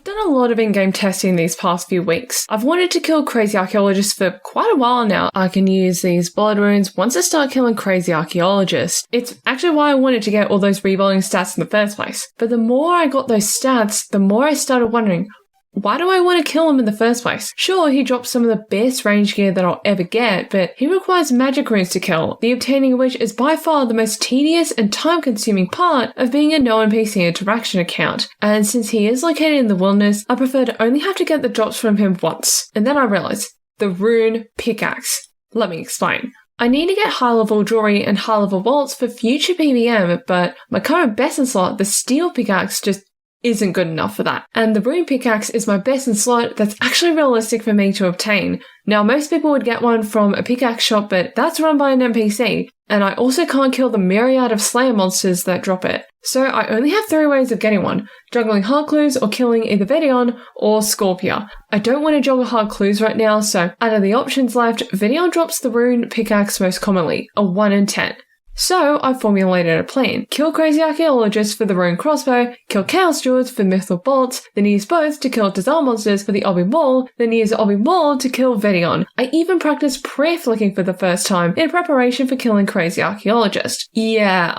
I've done a lot of in-game testing these past few weeks. I've wanted to kill crazy archaeologists for quite a while now. I can use these blood runes once I start killing crazy archaeologists. It's actually why I wanted to get all those rerolling stats in the first place. But the more I got those stats, the more I started wondering, why do I want to kill him in the first place? Sure, he drops some of the best range gear that I'll ever get, but he requires magic runes to kill, the obtaining of which is by far the most tedious and time-consuming part of being a no-NPC interaction account. And since he is located in the wilderness, I prefer to only have to get the drops from him once. And then I realized, the rune pickaxe. Let me explain. I need to get high-level jewelry and high-level vaults for future PVM, but my current best in slot, the steel pickaxe, just isn't good enough for that. And the rune pickaxe is my best in slot that's actually realistic for me to obtain. Now, most people would get one from a pickaxe shop, but that's run by an NPC, and I also can't kill the myriad of slayer monsters that drop it. So I only have 3 ways of getting one: juggling hard clues or killing either Vedion or Scorpia. I don't want to juggle hard clues right now, so out of the options left, Vedion drops the rune pickaxe most commonly, a 1 in 10. So I formulated a plan. Kill crazy archaeologists for the rune crossbow, kill chaos druids for mithril bolts, then use both to kill disarm monsters for the obby maul, then use obby maul to kill Vedion. I even practiced prayer flicking for the first time in preparation for killing crazy archaeologists. Yeah,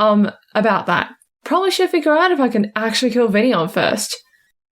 about that. Probably should figure out if I can actually kill Vedion first.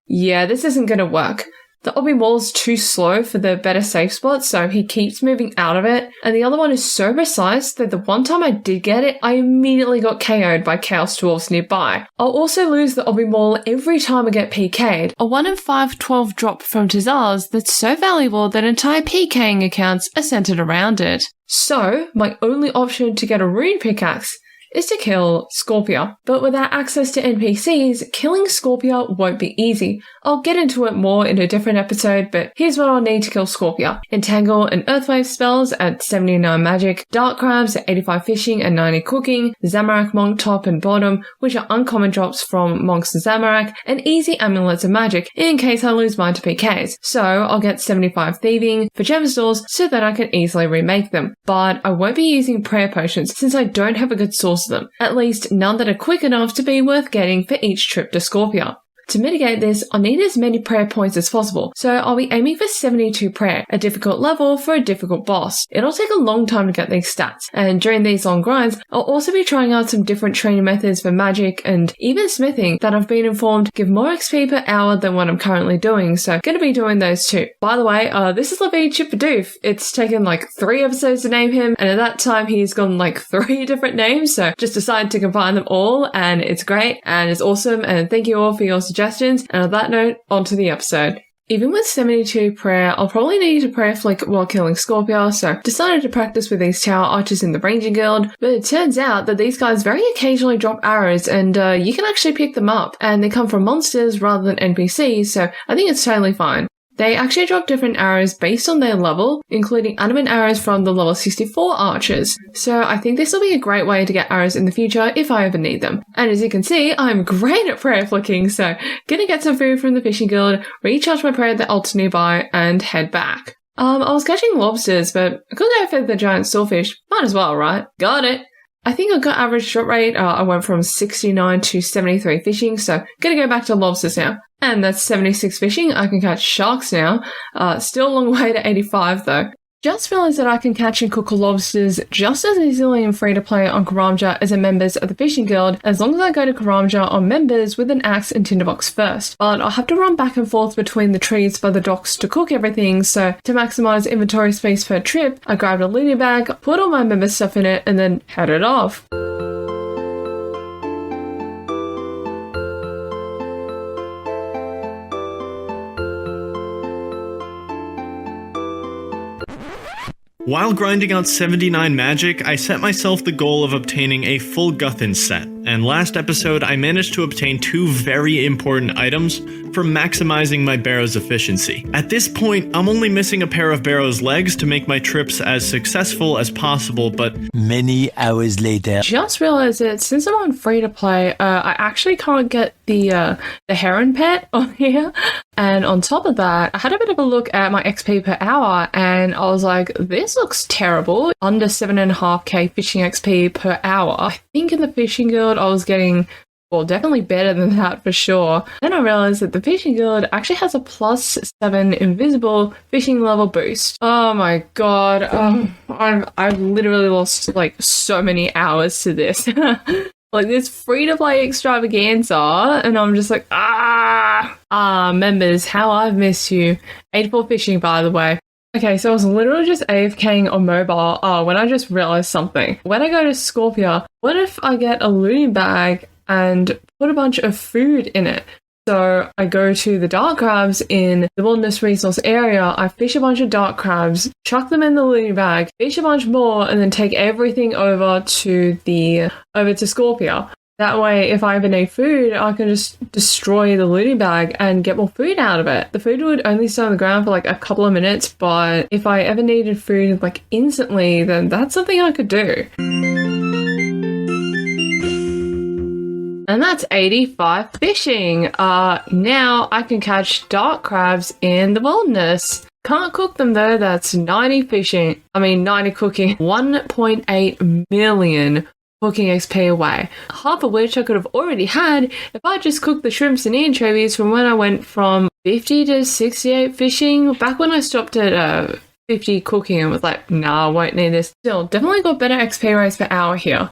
Yeah, this isn't gonna work. The obby maul's too slow for the better safe spot, so he keeps moving out of it, and the other one is so precise that the one time I did get it, I immediately got KO'd by chaos dwarves nearby. I'll also lose the obby maul every time I get PK'd, a 1 in 5 12 drop from Tazars that's so valuable that entire PKing accounts are centered around it. So, my only option to get a rune pickaxe is to kill Scorpia. But without access to NPCs, killing Scorpia won't be easy. I'll get into it more in a different episode, but here's what I'll need to kill Scorpia. Entangle and Earthwave spells at 79 magic, Dark Crabs at 85 fishing and 90 cooking, Zamorak Monk top and bottom, which are uncommon drops from Monks and Zamorak, and easy amulets of magic in case I lose mine to PKs. So I'll get 75 thieving for gemstones so that I can easily remake them. But I won't be using prayer potions since I don't have a good source of them, at least none that are quick enough to be worth getting for each trip to Scorpia. To mitigate this, I'll need as many prayer points as possible, so I'll be aiming for 72 prayer, a difficult level for a difficult boss. It'll take a long time to get these stats, and during these long grinds, I'll also be trying out some different training methods for magic and even smithing that I've been informed give more XP per hour than what I'm currently doing, so gonna be doing those too. By the way, this is Levi Chippadoof. It's taken like 3 episodes to name him, and at that time he's gotten like 3 different names, so just decided to combine them all, and it's great, and it's awesome, and thank you all for your suggestions. And on that note, onto the episode. Even with 72 prayer, I'll probably need to prayer flick while killing Scorpia, so decided to practice with these tower archers in the Ranging Guild, but it turns out that these guys very occasionally drop arrows and you can actually pick them up, and they come from monsters rather than NPCs, so I think it's totally fine. They actually drop different arrows based on their level, including adamant arrows from the level 64 archers. So I think this will be a great way to get arrows in the future if I ever need them. And as you can see, I'm great at prayer flicking, so gonna get some food from the fishing guild, recharge my prayer at the altar nearby, and head back. I was catching lobsters, but I couldn't go for the giant swordfish. Might as well, right? Got it! I think I got average shot rate. I went from 69 to 73 fishing, so gonna go back to lobsters now. And that's 76 fishing. I can catch sharks now. Still a long way to 85 though. Just realised that I can catch and cook lobsters just as easily and free to play on Karamja as a members of the Fishing Guild, as long as I go to Karamja on members with an axe and tinderbox first. But I'll have to run back and forth between the trees by the docks to cook everything, so to maximise inventory space per trip, I grabbed a loony bag, put all my member stuff in it, and then headed off. While grinding out 79 magic, I set myself the goal of obtaining a full Guthin set, and last episode I managed to obtain 2 very important items for maximizing my Barrow's efficiency. At this point, I'm only missing a pair of Barrow's legs to make my trips as successful as possible, but many hours later. Just realized that since I'm on free to play, I actually can't get the heron pet on here. And on top of that, I had a bit of a look at my XP per hour and I was like, this looks terrible. Under 7.5k fishing XP per hour. I think in the Fishing Guild I was getting Well, definitely better than that for sure. Then I realized that the fishing guild actually has a +7 invisible fishing level boost. Oh my god. I've literally lost like so many hours to this. Like this free-to-play extravaganza, and I'm just like, members, how I've missed you. 84 fishing, by the way. Okay, so I was literally just AFKing on mobile when I just realized something. When I go to Scorpia, what if I get a looting bag and put a bunch of food in it? So I go to the dark crabs in the wilderness resource area, I fish a bunch of dark crabs, chuck them in the looting bag, fish a bunch more, and then take everything over to Scorpia. That way, if I ever need food, I can just destroy the looting bag and get more food out of it. The food would only stay on the ground for like a couple of minutes, but if I ever needed food like instantly, then that's something I could do. And that's 85 fishing. Now I can catch dark crabs in the wilderness. Can't cook them though, that's 90 fishing. 90 cooking. 1.8 million cooking XP away. Half of which I could have already had if I just cooked the shrimps and anchovies from when I went from 50 to 68 fishing. Back when I stopped at 50 cooking and was like, nah, I won't need this. Still, definitely got better XP rates per hour here.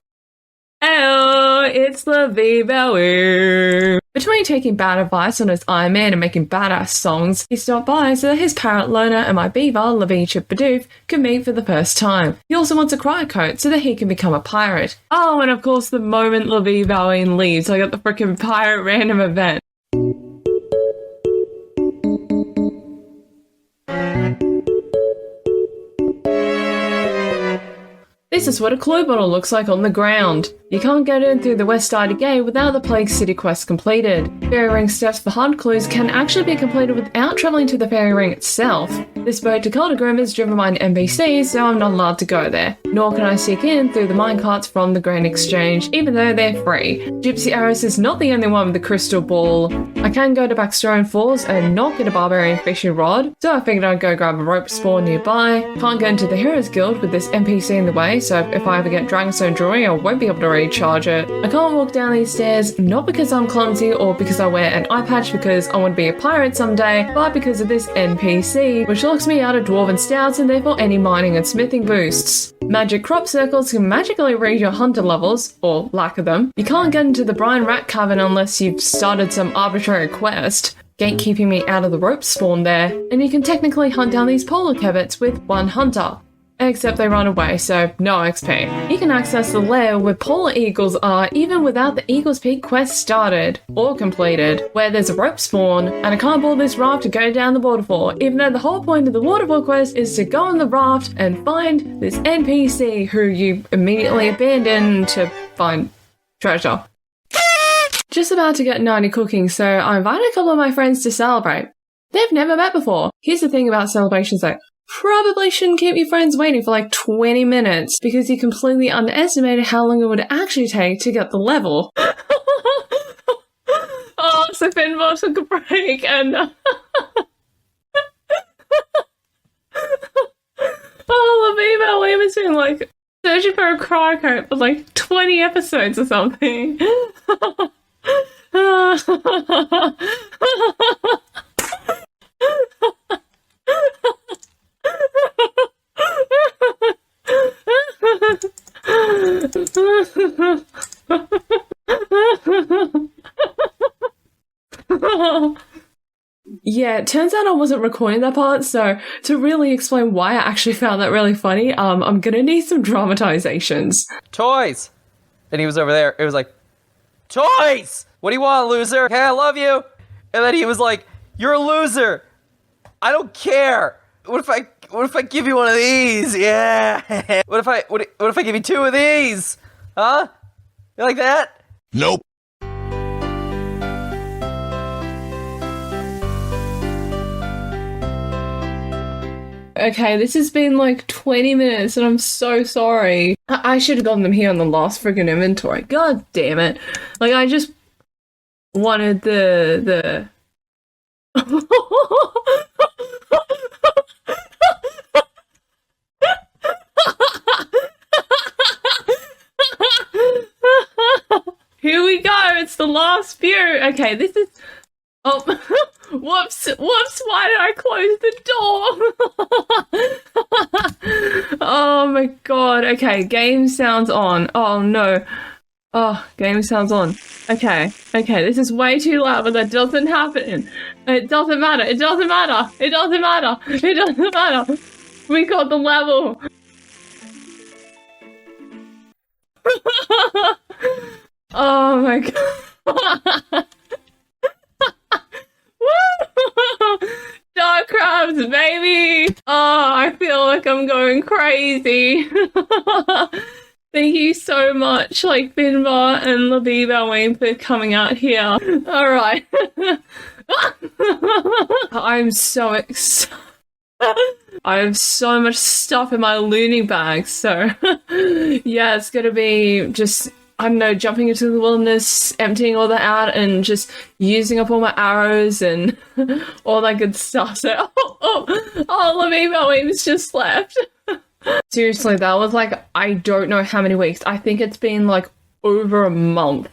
Hello, it's the V-Bower. Between taking bad advice on his Ironman and making badass songs, he stopped by so that his parrot Lona and my beaver, Lavicha Bidoof, could meet for the first time. He also wants a cryo coat so that he can become a pirate. Oh, and of course the moment Laviva leaves, I got the freaking pirate random event. This is what a clue bottle looks like on the ground. You can't get in through the west side gate without the Plague City quest completed. Fairy ring steps for hard clues can actually be completed without travelling to the fairy ring itself. This boat to Caldergrim is driven by an NPC, so I'm not allowed to go there. Nor can I sneak in through the minecarts from the Grand Exchange, even though they're free. Gypsy Aris is not the only one with the crystal ball. I can go to Backstone Falls and not get a barbarian fishing rod, so I figured I'd go grab a rope spawn nearby. Can't get into the Heroes Guild with this NPC in the way, so if I ever get Dragonstone Jewelry, I won't be able to recharge it. I can't walk down these stairs, not because I'm clumsy or because I wear an eye patch because I want to be a pirate someday, but because of this NPC, which locks me out of Dwarven Stouts and therefore any mining and smithing boosts. Magic crop circles can magically read your hunter levels, or lack of them. You can't get into the Brine Rat Cavern unless you've started some arbitrary quest, gatekeeping me out of the rope spawn there, and you can technically hunt down these polar cabbits with one hunter. Except they run away, so no XP. You can access the lair where polar eagles are even without the Eagles Peak quest started or completed, where there's a rope spawn, and I can't board this raft to go down the waterfall, even though the whole point of the waterfall quest is to go on the raft and find this NPC who you immediately abandon to find treasure. Just about to get 90 cooking, so I invited a couple of my friends to celebrate. They've never met before. Here's the thing about celebrations though. Probably shouldn't keep your friends waiting for like 20 minutes because you completely underestimated how long it would actually take to get the level. Oh, so Finbar took a break and... Oh, Laviva has been like searching for a cryo coat for like 20 episodes or something. Yeah, it turns out I wasn't recording that part, so to really explain why I actually found that really funny, I'm gonna need some dramatizations. Toys! And he was over there, it was like, toys! What do you want, loser? Hey, I love you! And then he was like, you're a loser! I don't care! What if I give you one of these? Yeah! What if I give you two of these? Huh? You like that? Nope. Okay, this has been like 20 minutes and I'm so sorry. I should have gotten them here on the last friggin' inventory. God damn it. Like, I just wanted the... Here we go, it's the last few. Okay, this is... Oh, whoops, why did I close the door? Oh my god, okay, game sounds on. Oh no. Oh, game sounds on. Okay, this is way too loud, but that doesn't happen. It doesn't matter. We got the level. Oh my god. Woo! Dark crabs, baby! Oh, I feel like I'm going crazy. Thank you so much, like Finbar and Laviva Wayne for coming out here. Alright. I'm so excited. I have so much stuff in my looting bag, so yeah, it's gonna be just, I don't know, jumping into the wilderness, emptying all that out, and just using up all my arrows and all that good stuff. So, Laviva Wayne's just left. Seriously, that was like, I don't know how many weeks. I think it's been like over a month.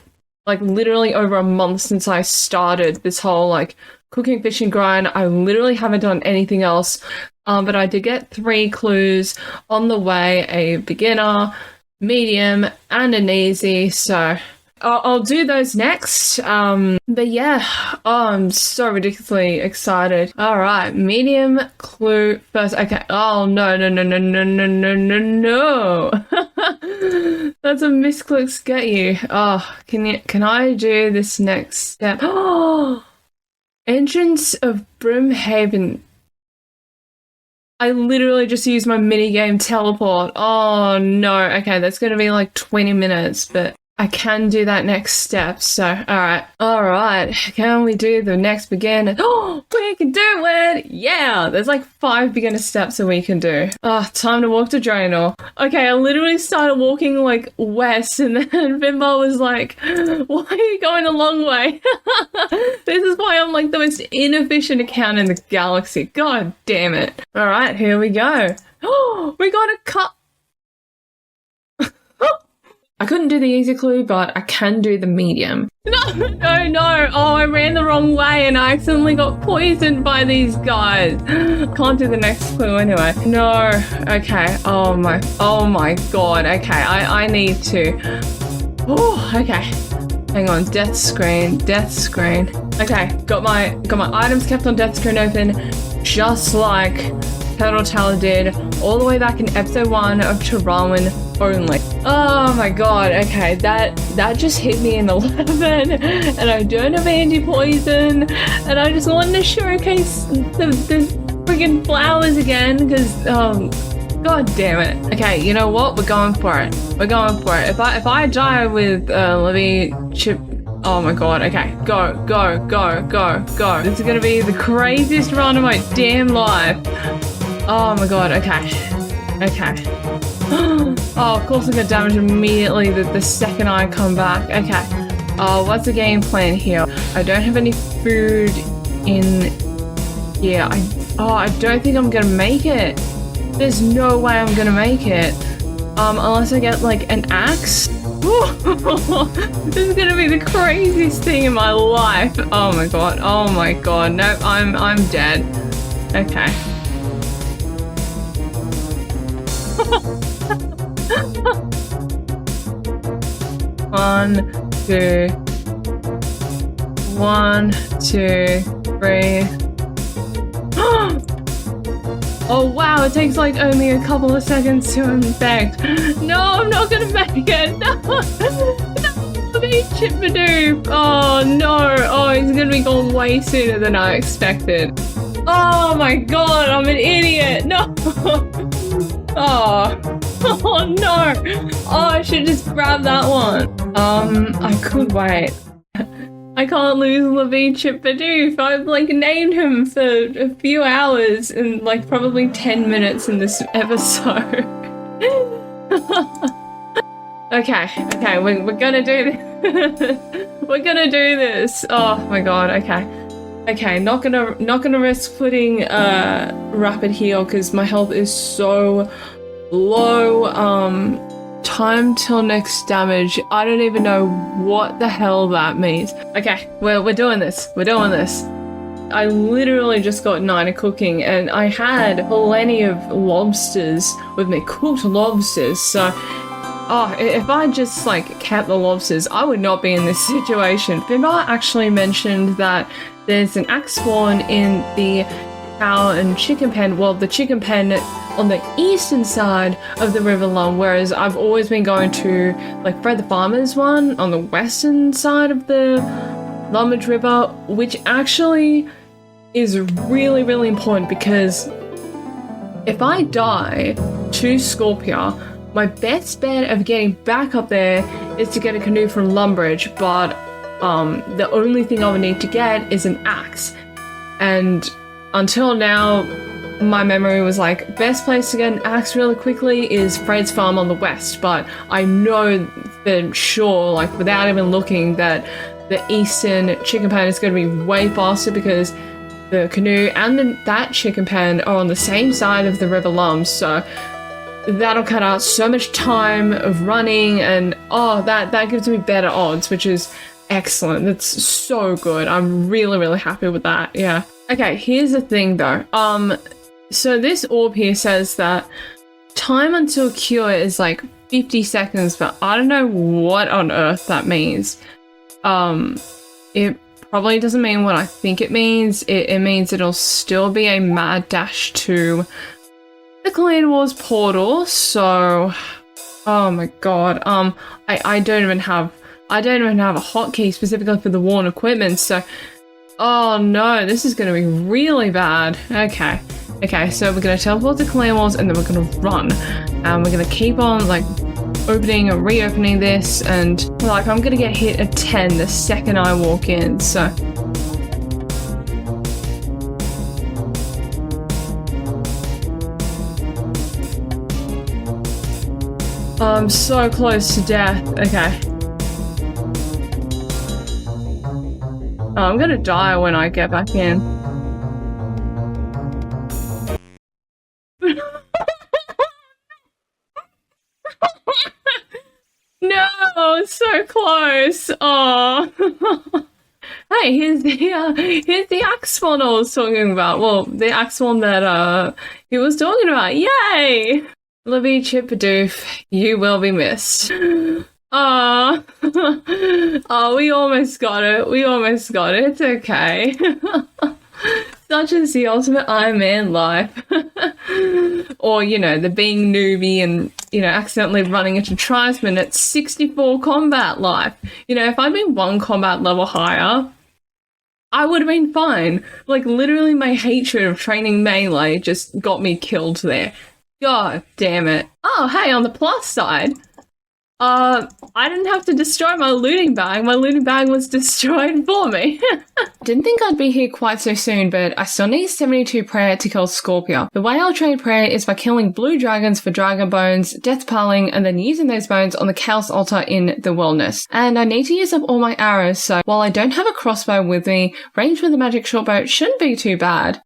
Like literally over a month since I started this whole like cooking, fishing grind. I literally haven't done anything else. But I did get 3 clues on the way, a beginner, medium, and an easy. So I'll do those next. But yeah, I'm so ridiculously excited. All right, medium clue first. Okay. Oh no. That's a misclicks get you. Oh, can I do this next step? Oh, entrance of Brimhaven. I literally just used my minigame teleport. Oh no. Okay, that's gonna be like 20 minutes, but I can do that next step. So, alright. Can we do the next beginner? Oh, we can do it! Yeah! There's like 5 beginner steps that we can do. Oh, time to walk to Draenor. Okay, I literally started walking like west, and then Finbar was like, why are you going a long way? This is why I'm like the most inefficient account in the galaxy. God damn it. Alright, here we go. Oh, we got a cut. I couldn't do the easy clue, but I can do the medium. No! Oh, I ran the wrong way and I accidentally got poisoned by these guys. Can't do the next clue anyway. No. Okay. Oh my god. Okay, I need to. Oh, okay. Hang on. Death screen. Okay, got my items kept on death screen open, just like Turtle Tower did all the way back in episode 1 of Terrain only. Oh my god, okay, that just hit me in 11, and I don't have anti-poison, and I just wanted to showcase the friggin' flowers again, because, god damn it. Okay, you know what? We're going for it. If I die with, chip. Oh my god, okay. Go. This is gonna be the craziest run of my damn life. Oh my god, okay. Oh, of course I get damaged immediately the second I come back. Okay. What's the game plan here? I don't have any food in here. I don't think I'm gonna make it. There's no way I'm gonna make it. Unless I get like an axe. This is gonna be the craziest thing in my life. Oh my god. Nope, I'm dead. Okay. One, two, three. Oh wow, it takes like only a couple of seconds to infect. No, I'm not gonna make it. No, Chippadoo. Oh no. Oh, it's gonna be gone way sooner than I expected. Oh my god, I'm an idiot. No. Oh no! Oh, I should just grab that one. I could wait. I can't lose Levine Chippadoo. I've like named him for a few hours and like probably 10 minutes in this episode. Okay, we're gonna do this. We're gonna do this. Oh my god. Okay, not gonna risk putting rapid heal because my health is so low. Time till next damage. I don't even know what the hell that means. Okay, we're doing this. We're doing this. I literally just got 9 of cooking, and I had plenty of lobsters with me, cooked lobsters, so if I just like kept the lobsters, I would not be in this situation. Finbar actually mentioned that there's an axe spawn in the cow and chicken pen, well, the chicken pen on the eastern side of the River Lum, whereas I've always been going to like Fred the Farmer's one on the western side of the Lummage River, which actually is really, really important because if I die to Scorpia, my best bet of getting back up there is to get a canoe from Lumbridge, but the only thing I would need to get is an axe. And until now, my memory was like, best place to get an axe really quickly is Fred's farm on the west, but I know for sure, like without even looking, that the eastern chicken pen is going to be way faster because the canoe and that chicken pen are on the same side of the River Lum, so that'll cut out so much time of running, and that gives me better odds, which is excellent. That's so good. I'm really, really happy with that. Yeah. Okay, here's the thing though. So this orb here says that time until cure is like 50 seconds, but I don't know what on earth that means. It probably doesn't mean what I think it means. It means it'll still be a mad dash to the Clan Wars portal, so oh my god. I don't even have a hotkey specifically for the worn equipment, so oh no, this is gonna be really bad. Okay, so we're gonna teleport to Clan Wars and then we're gonna run. And we're gonna keep on like opening and reopening this, and like I'm gonna get hit a 10 the second I walk in, so I'm so close to death. Okay. I'm gonna die when I get back in. No, so close. Oh. Hey, here's the axe spawn I was talking about. Well, the axe spawn that he was talking about. Yay! Libby Chippadoof, you will be missed. Oh, we almost got it. It's okay. Such is the ultimate Ironman life. Or, you know, the being newbie and, you know, accidentally running into tribesmen at 64 combat life. You know, if I'd been 1 combat level higher, I would have been fine. Like, literally my hatred of training melee just got me killed there. God damn it. Oh, hey, on the plus side, I didn't have to destroy my looting bag. My looting bag was destroyed for me. Didn't think I'd be here quite so soon, but I still need 72 prayer to kill Scorpia. The way I'll trade prayer is by killing blue dragons for dragon bones, death piling, and then using those bones on the chaos altar in the wilderness. And I need to use up all my arrows, so while I don't have a crossbow with me, range with a magic shortbow shouldn't be too bad.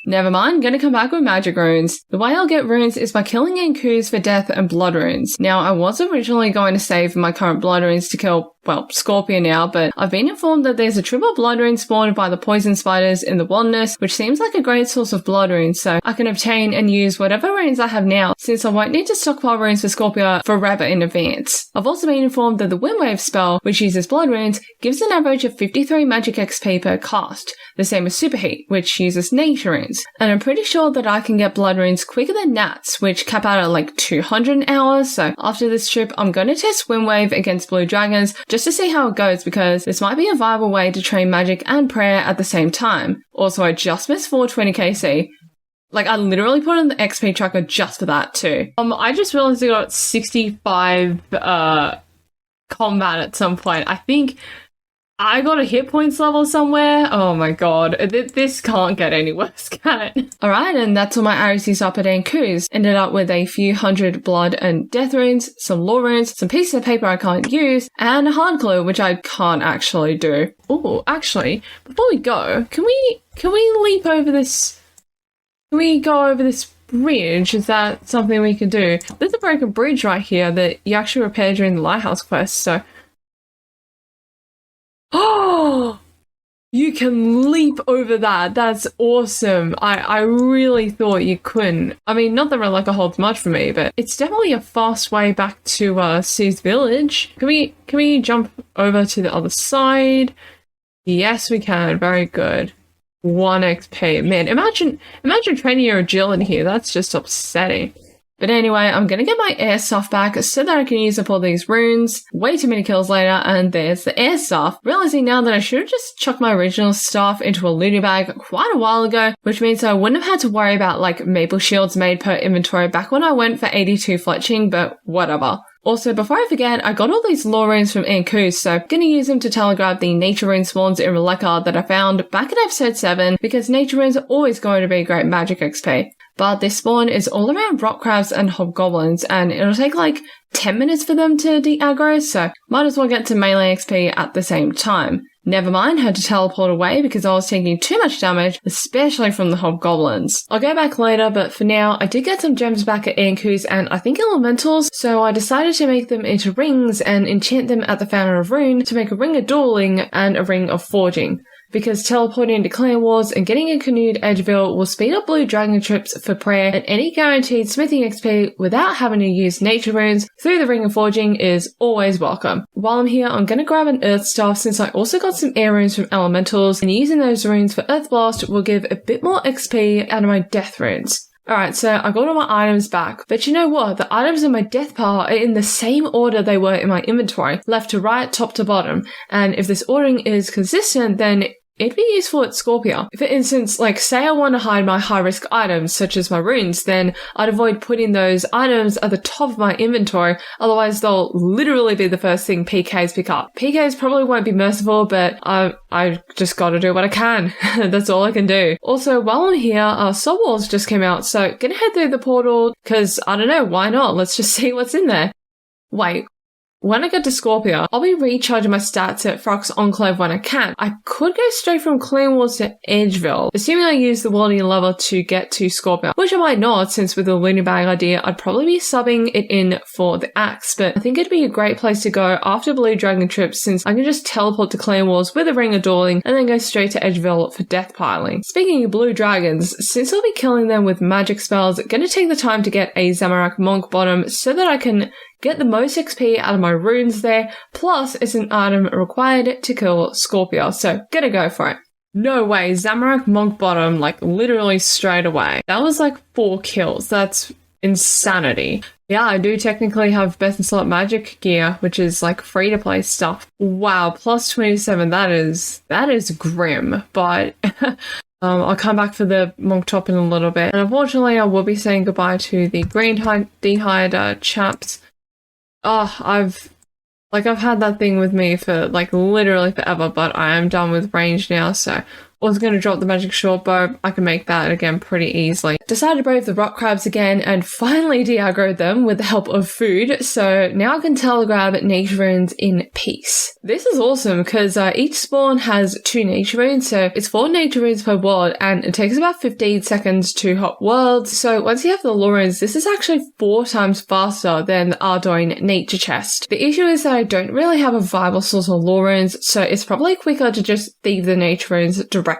Never mind, gonna come back with magic runes. The way I'll get runes is by killing Inkus for death and blood runes. Now, I was originally going to save my current blood runes to kill, well, Scorpion now, but I've been informed that there's a triple blood rune spawned by the poison spiders in the wilderness, which seems like a great source of blood runes, so I can obtain and use whatever runes I have now, since I won't need to stockpile runes for Scorpia forever in advance. I've also been informed that the Windwave spell, which uses blood runes, gives an average of 53 magic XP per cast, the same as Superheat, which uses nature runes. And I'm pretty sure that I can get blood runes quicker than Nats, which cap out at like 200 an hour, so after this trip, I'm going to test Windwave against blue dragons, just to see how it goes, because this might be a viable way to train magic and prayer at the same time. Also, I just missed 420 KC. Like, I literally put on the XP tracker just for that too. I just realized I got 65 combat at some point. I think I got a hit points level somewhere. Oh my god. This can't get any worse, can it? Alright, and that's all my arrows used up at Ankus. Ended up with a few hundred blood and death runes, some lore runes, some pieces of paper I can't use, and a hard clue, which I can't actually do. Oh, actually, before we go, can we leap over this? Can we go over this bridge. Is that something we can do? There's a broken bridge right here that you actually repaired during the lighthouse quest, so... Oh! You can leap over that. That's awesome. I really thought you couldn't. I mean, not that Relica holds much for me, but it's definitely a fast way back to C's village. Can we jump over to the other side? Yes, we can. Very good. 1 XP. Man, imagine training your agility here. That's just upsetting. But anyway, I'm gonna get my air stuff back so that I can use up all these runes. Way too many kills later, and there's the air stuff. Realizing now that I should have just chucked my original stuff into a looting bag quite a while ago, which means I wouldn't have had to worry about like maple shields made per inventory back when I went for 82 fletching, but whatever. Also, before I forget, I got all these lore runes from Ankus, so I'm gonna use them to telegraph the nature rune spawns in Relica that I found back in episode 7, because nature runes are always going to be great magic XP. But this spawn is all around rock crabs and hobgoblins, and it'll take like 10 minutes for them to de-aggro, so might as well get to melee XP at the same time. Never mind, had to teleport away because I was taking too much damage, especially from the hobgoblins. I'll go back later, but for now, I did get some gems back at Ankus and I think elementals, so I decided to make them into rings and enchant them at the Fountain of Rune to make a ring of dueling and a ring of forging. Because teleporting to Clan Wars and getting a canoe to Edgeville will speed up blue dragon trips for prayer, and any guaranteed smithing XP without having to use nature runes through the Ring of Forging is always welcome. While I'm here, I'm gonna grab an earth staff since I also got some air runes from elementals, and using those runes for Earth Blast will give a bit more XP out of my death runes. Alright, so I got all my items back, but you know what? The items in my death pile are in the same order they were in my inventory, left to right, top to bottom, and if this ordering is consistent, then it'd be useful at Scorpia. For instance, like say I want to hide my high-risk items, such as my runes, then I'd avoid putting those items at the top of my inventory, otherwise they'll literally be the first thing PKs pick up. PKs probably won't be merciful, but I just gotta do what I can. That's all I can do. Also, while I'm here, Soul Wars just came out, so gonna head through the portal, cause I don't know, why not? Let's just see what's in there. Wait. When I get to Scorpia, I'll be recharging my stats at Frox Enclave when I can. I could go straight from Clan Wars to Edgeville, assuming I use the welding lever to get to Scorpia, which I might not, since with the looting bag idea, I'd probably be subbing it in for the axe, but I think it'd be a great place to go after Blue Dragon Trip, since I can just teleport to Clan Wars with a Ring of Dueling and then go straight to Edgeville for death piling. Speaking of Blue Dragons, since I'll be killing them with magic spells, gonna take the time to get a Zamorak Monk Bottom so that I can get the most XP out of my runes there, plus it's an item required to kill Scorpio, so gonna go for it. No way, Zamorak Monk Bottom, like literally straight away. That was like 4 kills, that's insanity. Yeah, I do technically have Best in Slot Magic gear, which is like free to play stuff. Wow, plus 27, that is grim, but I'll come back for the monk top in a little bit. And unfortunately, I will be saying goodbye to the green dehyde chaps. Oh, I've had that thing with me for like literally forever, but I am done with range now, so I was going to drop the magic short bow. I can make that again pretty easily. Decided to brave the rock crabs again and finally de-aggroed them with the help of food, so now I can telegrab nature runes in peace. This is awesome because each spawn has 2 nature runes, so it's 4 nature runes per world, and it takes about 15 seconds to hop worlds. So once you have the lore runes, this is actually 4 times faster than the Ardoin nature chest. The issue is that I don't really have a viable source of lore runes, so it's probably quicker to just thieve the nature runes directly.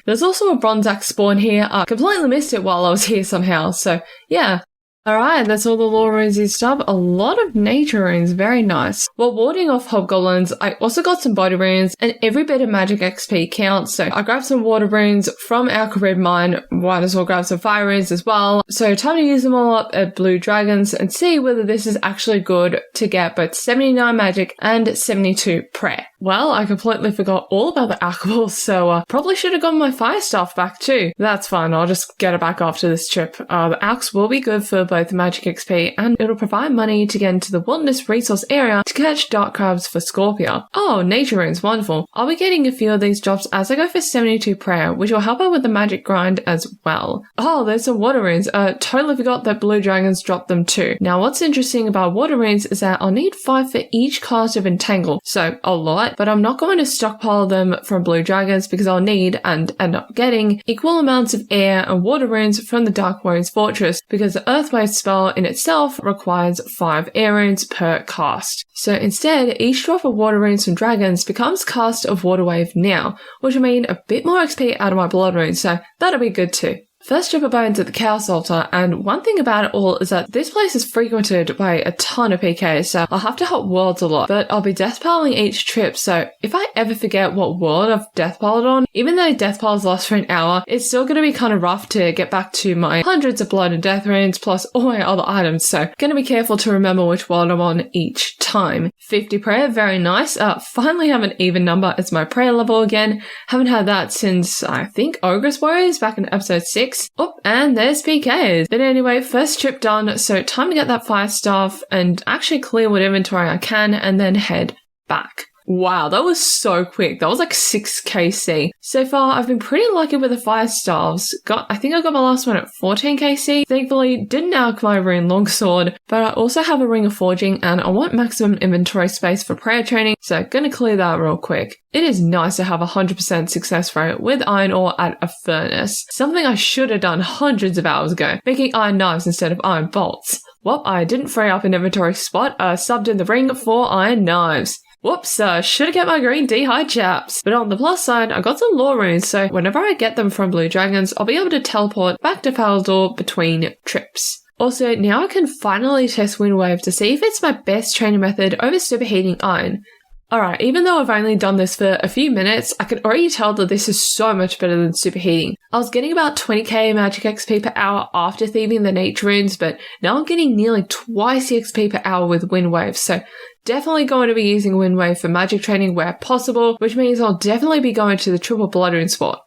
There's also a bronze axe spawn here. I completely missed it while I was here somehow, so yeah. Alright, that's all the lore runes used up. A lot of nature runes, very nice. While warding off hobgoblins, I also got some body runes, and every bit of magic XP counts, so I grabbed some water runes from our Carib mine, might as well grab some fire runes as well. So time to use them all up at Blue Dragons and see whether this is actually good to get both 79 magic and 72 prayer. Well, I completely forgot all about the alcohol, so probably should have gotten my fire stuff back too. That's fine, I'll just get it back after this trip. The axe will be good for both magic XP and it'll provide money to get into the wilderness resource area to catch dark crabs for Scorpia. Oh, nature runes, wonderful. I'll be getting a few of these drops as I go for 72 prayer, which will help out with the magic grind as well. Oh, there's some water runes. Totally forgot that blue dragons drop them too. Now, what's interesting about water runes is that I'll need 5 for each cast of Entangle, so a lot, but I'm not going to stockpile them from blue dragons because I'll need and end up getting equal amounts of air and water runes from the Dark Warrior's Fortress because the Earthwave spell in itself requires 5 air runes per cast. So instead, each drop of water runes from dragons becomes cast of water wave now, which will mean a bit more XP out of my blood runes, so that'll be good too. First trip of bones at the Chaos Altar, and one thing about it all is that this place is frequented by a ton of PKs, so I'll have to hop worlds a lot, but I'll be deathpiling each trip, so if I ever forget what world I've deathpiled on, even though deathpiles last for an hour, it's still going to be kind of rough to get back to my hundreds of blood and death runes, plus all my other items, so gonna be careful to remember which world I'm on each time. 50 prayer, very nice. Finally have an even number as my prayer level again. Haven't had that since, I think, Ogress Warriors back in episode 6. Oh, and there's PKs. But anyway, first trip done, so time to get that fire staff and actually clear what inventory I can and then head back. Wow, that was so quick. That was like 6 KC. So far, I've been pretty lucky with the fire staves. I think I got my last one at 14 KC. Thankfully, didn't alch my rune longsword, but I also have a ring of forging and I want maximum inventory space for prayer training, so gonna clear that real quick. It is nice to have a 100% success rate with iron ore at a furnace. Something I should have done hundreds of hours ago, making iron knives instead of iron bolts. Well, I didn't free up an inventory spot, subbed in the ring for iron knives. Whoops, should have kept my green D-high chaps. But on the plus side, I got some lore runes, so whenever I get them from blue dragons, I'll be able to teleport back to Falador between trips. Also, now I can finally test Windwave to see if it's my best training method over superheating iron. Alright, even though I've only done this for a few minutes, I can already tell that this is so much better than superheating. I was getting about 20k magic XP per hour after thieving the nature runes, but now I'm getting nearly twice the XP per hour with Windwave, so definitely going to be using Windwave for magic training where possible, which means I'll definitely be going to the triple blood rune spot.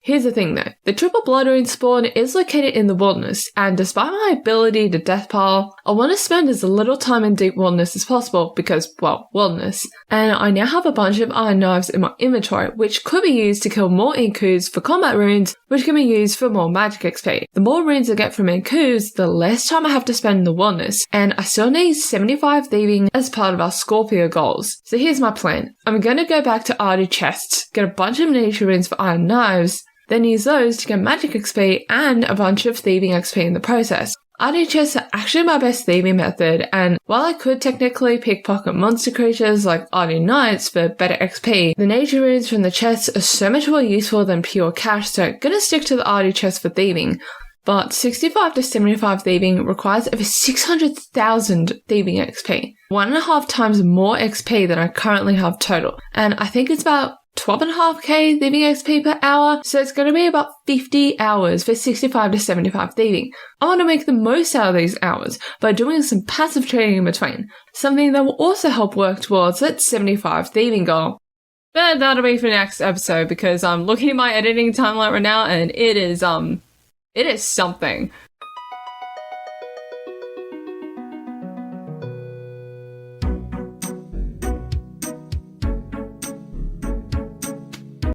Here's the thing though, the triple blood rune spawn is located in the wilderness, and despite my ability to deathpile, I want to spend as little time in deep wilderness as possible because, well, wilderness. And I now have a bunch of iron knives in my inventory, which could be used to kill more Inkus for combat runes, which can be used for more magic XP. The more runes I get from Inkus, the less time I have to spend in the wilderness, and I still need 75 thieving as part of our Scorpio goals. So here's my plan. I'm going to go back to Ardu chests, get a bunch of nature runes for iron knives, then use those to get magic XP and a bunch of thieving XP in the process. Ardu chests are actually my best thieving method, and while I could technically pickpocket monster creatures like Ardu Knights for better XP, the nature runes from the chests are so much more useful than pure cash, so gonna stick to the Ardu chest for thieving. But 65 to 75 thieving requires over 600,000 thieving XP, 1.5 times more XP than I currently have total, and I think it's about 12.5k thieving XP per hour, so it's going to be about 50 hours for 65 to 75 thieving. I want to make the most out of these hours by doing some passive trading in between, something that will also help work towards that 75 thieving goal. But that'll be for next episode because I'm looking at my editing timeline right now and it is something.